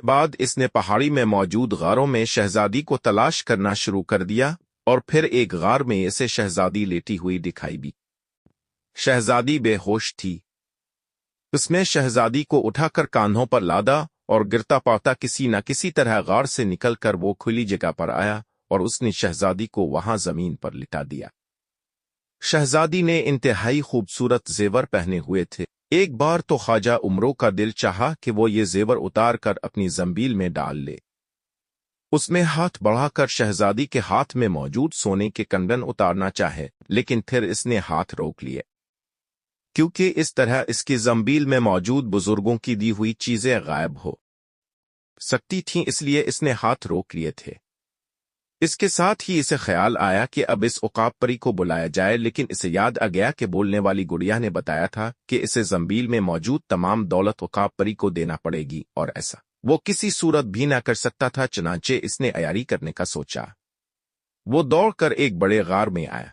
बाद इसने पहाड़ी में मौजूद गारों में शहजादी को तलाश करना शुरू कर दिया और फिर एक गार में इसे शहजादी लेटी हुई दिखाई दी। शहजादी बेहोश थी। उसने शहजादी को उठाकर कांधों पर लादा और गिरता पाता किसी न किसी तरह गार से निकलकर वो खुली जगह पर आया और उसने शहजादी को वहां जमीन पर लिटा दिया। शहजादी ने इंतहाई खूबसूरत जेवर पहने हुए थे। एक बार तो ख्वाजा उमरों का दिल चाहा कि वो ये जेवर उतार कर अपनी जंबील में डाल ले। उसमें हाथ बढ़ाकर शहजादी के हाथ में मौजूद सोने के कंगन उतारना चाहे, लेकिन फिर इसने हाथ रोक लिए, क्योंकि इस तरह इसकी जंबील में मौजूद बुजुर्गों की दी हुई चीजें गायब हो सकती थीं, इसलिए इसने हाथ रोक लिए थे। इसके साथ ही इसे ख्याल आया कि अब इस उकाब परी को बुलाया जाए, लेकिन इसे याद आ गया कि बोलने वाली गुड़िया ने बताया था कि इसे जंबील में मौजूद तमाम दौलत उकाब परी को देना पड़ेगी और ऐसा वो किसी सूरत भी ना कर सकता था। चनांचे इसने अयारी करने का सोचा। वो दौड़कर एक बड़े गार में आया।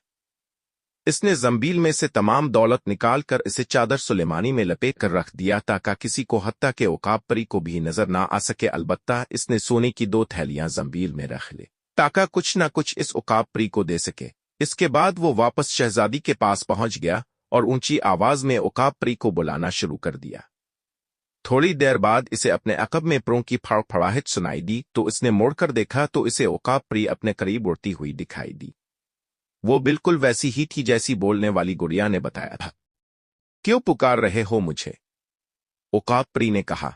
इसने जंबील में से तमाम दौलत निकाल कर इसे चादर सुलेमानी में लपेट कर रख दिया ताकि किसी को हत्ता के उकाब परी को भी नजर ना आ सके। अलबत्ता इसने सोने की 2 थैलियां जंबील में रख ली ताकि कुछ न कुछ इस उकाब परी को दे सके। इसके बाद वो वापस शहजादी के पास पहुंच गया और ऊंची आवाज में उकाब परी को बुलाना शुरू कर दिया। थोड़ी देर बाद इसे अपने अकब में परों की फड़फड़ाहट सुनाई दी तो इसने मुड़कर देखा तो इसे उकाब परी अपने करीब उड़ती हुई दिखाई दी। वो बिल्कुल वैसी ही थी जैसी बोलने वाली गुड़िया ने बताया था। क्यों पुकार रहे हो मुझे? उकाब परी ने कहा।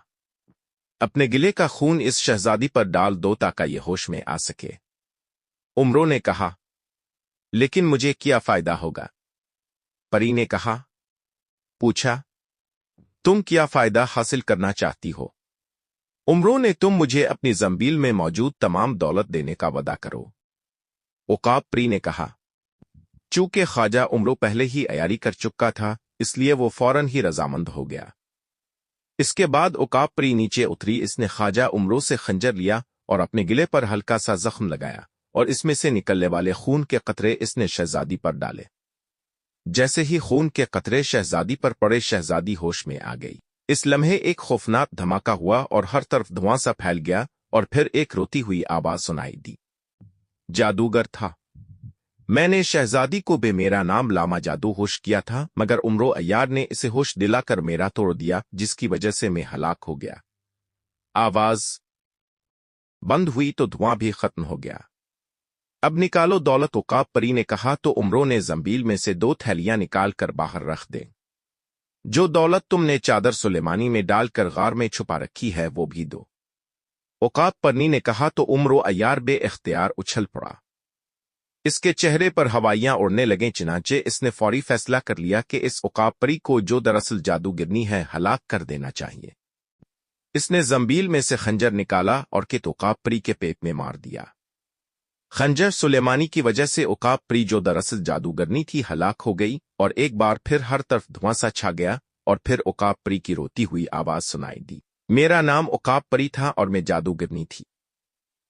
अपने गिले का खून इस शहजादी पर डाल दो ताकि ये होश में आ सके। उमरों ने कहा। लेकिन मुझे क्या फायदा होगा? परी ने कहा। पूछा, तुम क्या फायदा हासिल करना चाहती हो? उमरों ने, तुम मुझे अपनी जंबील में मौजूद तमाम दौलत देने का वादा करो। उकाब परी ने कहा। चूंकि ख्वाजा उमरों पहले ही अयारी कर चुका था, इसलिए वो फौरन ही रजामंद हो गया। इसके बाद उकाब परी नीचे उतरी। इसने ख्वाजा उमरों से खंजर लिया और अपने गिले पर हल्का सा जख्म लगाया और इसमें से निकलने वाले खून के कतरे इसने शहजादी पर डाले। जैसे ही खून के कतरे शहजादी पर पड़े, शहजादी होश में आ गई। इस लम्हे एक खौफनाक धमाका हुआ और हर तरफ धुआं सा फैल गया और फिर एक रोती हुई आवाज सुनाई दी। जादूगर था। मैंने शहजादी को बे मेरा नाम लामा जादू होश किया था, मगर उमरों अय्यार ने इसे होश दिलाकर मेरा तोड़ दिया, जिसकी वजह से मैं हलाक हो गया। आवाज बंद हुई तो धुआं भी खत्म हो गया। अब निकालो दौलत, उकाब परी ने कहा तो उमरों ने जंबील में से 2 थैलियां निकाल कर बाहर रख दे। जो दौलत तुमने चादर सुलेमानी में डालकर गार में छुपा रखी है वो भी दो। उकाब परी ने कहा तो उमरों अय्यार बे इख्तियार उछल पड़ा। इसके चेहरे पर हवाइयां उड़ने लगे। चनांचे इसने फौरी फैसला कर लिया कि इस उकाब परी को, जो दरअसल जादूगिरनी है, हलाक कर देना चाहिए। इसने जंबील में से खंजर निकाला और कित उकाब परी के पेट में मार दिया। खंजर सुलेमानी की वजह से उकाब परी, जो दरअसल जादूगरनी थी, हलाक हो गई और एक बार फिर हर तरफ धुआं सा छा गया और फिर उकाब परी की रोती हुई आवाज सुनाई दी। मेरा नाम उकाब परी था और मैं जादूगरनी थी।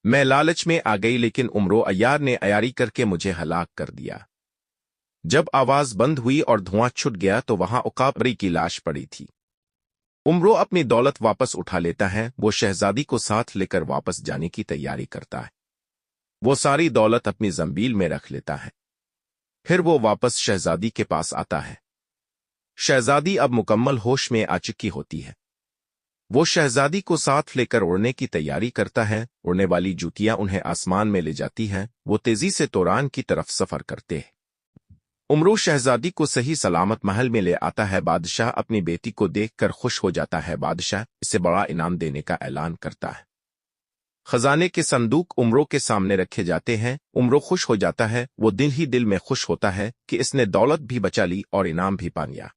मैं लालच में आ गई, लेकिन उमरों अय्यार ने अयारी करके मुझे हलाक कर दिया। जब आवाज बंद हुई और धुआं छुट गया तो वहां उकाब परी की लाश पड़ी थी। उमरों अपनी दौलत वापस उठा लेता है। वो शहजादी को साथ लेकर वापस जाने की तैयारी करता है। वो सारी दौलत अपनी जंबील में रख लेता है। फिर वो वापस शहजादी के पास आता है। शहजादी अब मुकम्मल होश में आ चुकी होती है। वो शहजादी को साथ लेकर उड़ने की तैयारी करता है। उड़ने वाली जूतियां उन्हें आसमान में ले जाती हैं। वो तेजी से तोरान की तरफ सफर करते हैं। उमरों शहजादी को सही सलामत महल में ले आता है। बादशाह अपनी बेटी को देखकर खुश हो जाता है। बादशाह इसे बड़ा इनाम देने का ऐलान करता है। खजाने के संदूक उमरों के सामने रखे जाते हैं। उमरों खुश हो जाता है। वो दिल ही दिल में खुश होता है कि इसने दौलत भी बचा ली और इनाम भी पा लिया।